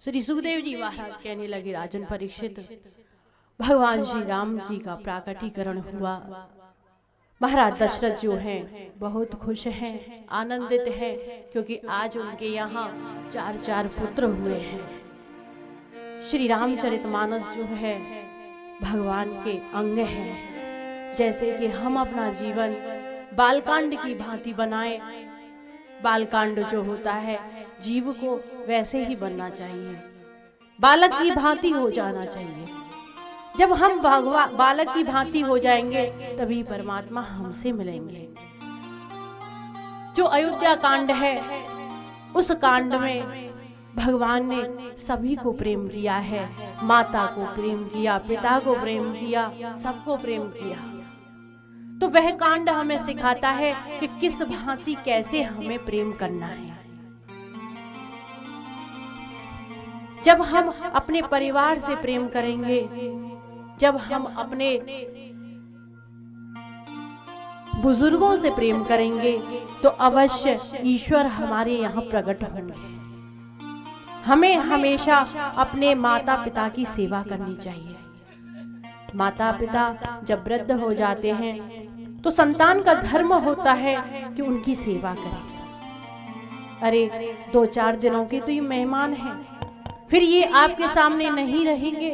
श्री सुखदेव जी महाराज कहने लगे, राजन परीक्षित, भगवान श्री राम जी का प्राकटीकरण हुआ। महाराज दशरथ जो हैं बहुत खुश हैं, आनंदित हैं, क्योंकि आज उनके यहाँ 4 पुत्र हुए हैं। श्री रामचरितमानस जो है भगवान के अंग हैं। जैसे कि हम अपना जीवन बालकांड की भांति बनाएं, बालकांड जो होता है जीव को वैसे ही बनना चाहिए, बालक की भांति हो जाना चाहिए। जब हम बालक की भांति हो जाएंगे तभी परमात्मा हमसे मिलेंगे। जो अयोध्या कांड है उस कांड में भगवान ने सभी को प्रेम किया है, माता को प्रेम किया, पिता को प्रेम किया, सबको प्रेम किया। तो वह कांड हमें सिखाता है कि किस भांति कैसे हमें प्रेम करना है। जब हम अपने परिवार से प्रेम करेंगे, जब हम अपने बुजुर्गों से प्रेम करेंगे तो अवश्य ईश्वर हमारे यहाँ प्रकट होंगे। हमें हमेशा अपने माता पिता की सेवा करनी चाहिए। माता पिता जब वृद्ध हो जाते हैं तो संतान का धर्म होता है कि उनकी सेवा करें। अरे 2-4 दिनों के तो ये मेहमान हैं, फिर ये आपके सामने नहीं रहेंगे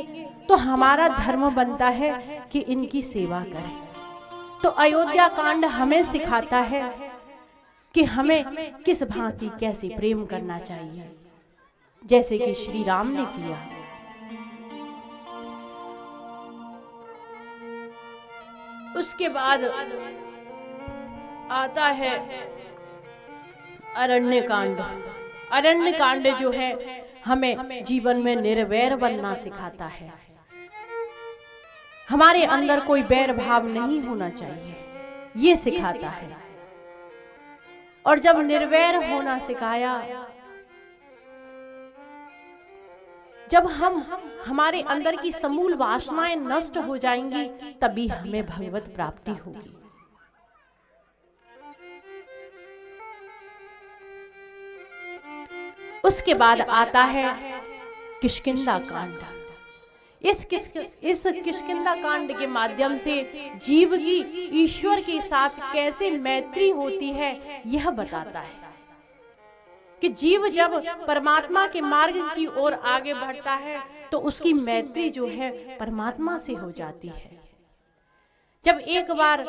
तो हमारा धर्म बनता है कि इनकी सेवा करें। तो अयोध्या कांड हमें सिखाता है कि हमें किस भांति कैसे प्रेम करना चाहिए, जैसे कि श्री राम ने किया। उसके बाद आता है अरण्य कांड। अरण्य कांड जो है हमें जीवन में निर्वैर बनना सिखाता है। हमारे अंदर कोई बैर भाव नहीं होना चाहिए, ये सिखाता है। और जब निर्वैर होना सिखाया, जब हमारे अंदर की समूल वासनाएं नष्ट हो जाएंगी तभी हमें भगवत प्राप्ति होगी। उसके बाद आता है किष्किंधा कांड। इस किष्किंधा कांड के माध्यम से जीव की ईश्वर के साथ कैसे मैत्री होती है यह बताता है कि जीव जब परमात्मा के मार्ग की ओर आगे बढ़ता है तो उसकी मैत्री जो है परमात्मा से हो जाती है। जब एक बार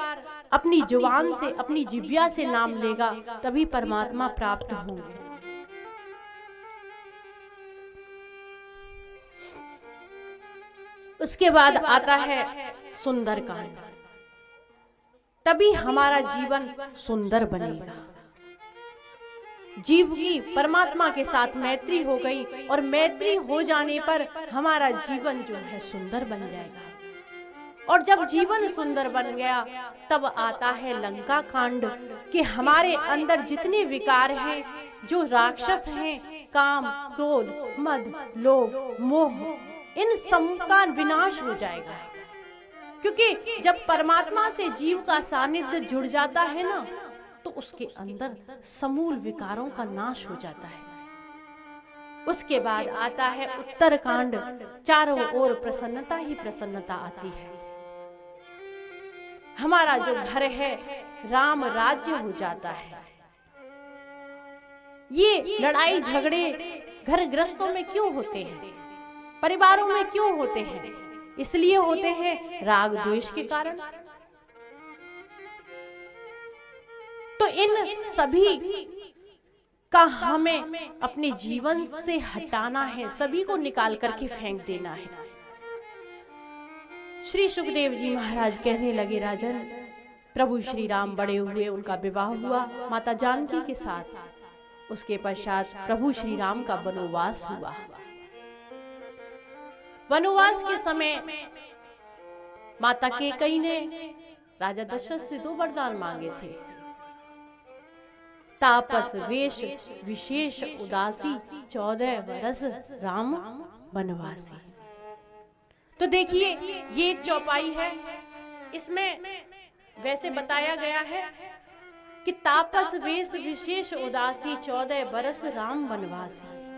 अपनी जुबान से, अपनी जिह्वा से नाम लेगा तभी परमात्मा प्राप्त होंगे। उसके बाद आता है सुंदर कांड। तभी हमारा जीवन सुंदर बनेगा। जीव की परमात्मा के साथ मैत्री हो गई और मैत्री हो जाने पर हमारा जीवन जो है सुंदर बन जाएगा। और जब जीवन सुंदर बन गया तब आता है लंका कांड कि हमारे अंदर जितने विकार हैं, जो राक्षस हैं, काम, क्रोध, मद, लोभ, मोह, इन सब का विनाश हो जाएगा। क्योंकि जब परमात्मा से जीव का सानिध्य जुड़ जाता है ना तो उसके अंदर समूल विकारों का नाश हो जाता है। उसके बाद आता है उत्तर कांड। चारों ओर प्रसन्नता ही प्रसन्नता आती है। हमारा जो घर है राम राज्य हो जाता है। ये लड़ाई झगड़े घर गृहस्थों में क्यों होते हैं, परिवारों में क्यों होते हैं? इसलिए होते हैं राग द्वेष के कारण। तो इन सभी का हमें अपने जीवन से हटाना है, सभी को निकाल करके फेंक देना है। श्री सुखदेव जी महाराज कहने लगे, राजन, प्रभु श्री राम बड़े हुए, उनका विवाह हुआ माता जानकी के साथ। उसके पश्चात प्रभु श्री राम का वनवास हुआ। वनवास के समय माता कैकेयी ने राजा दशरथ से 2 वरदान मांगे थे। तापस वेश विशेष उदासी 14 वर्ष राम वनवासी। तो देखिए ये एक चौपाई है, इसमें वैसे बताया गया है कि तापस वेश विशेष उदासी 14 वर्ष राम वनवासी।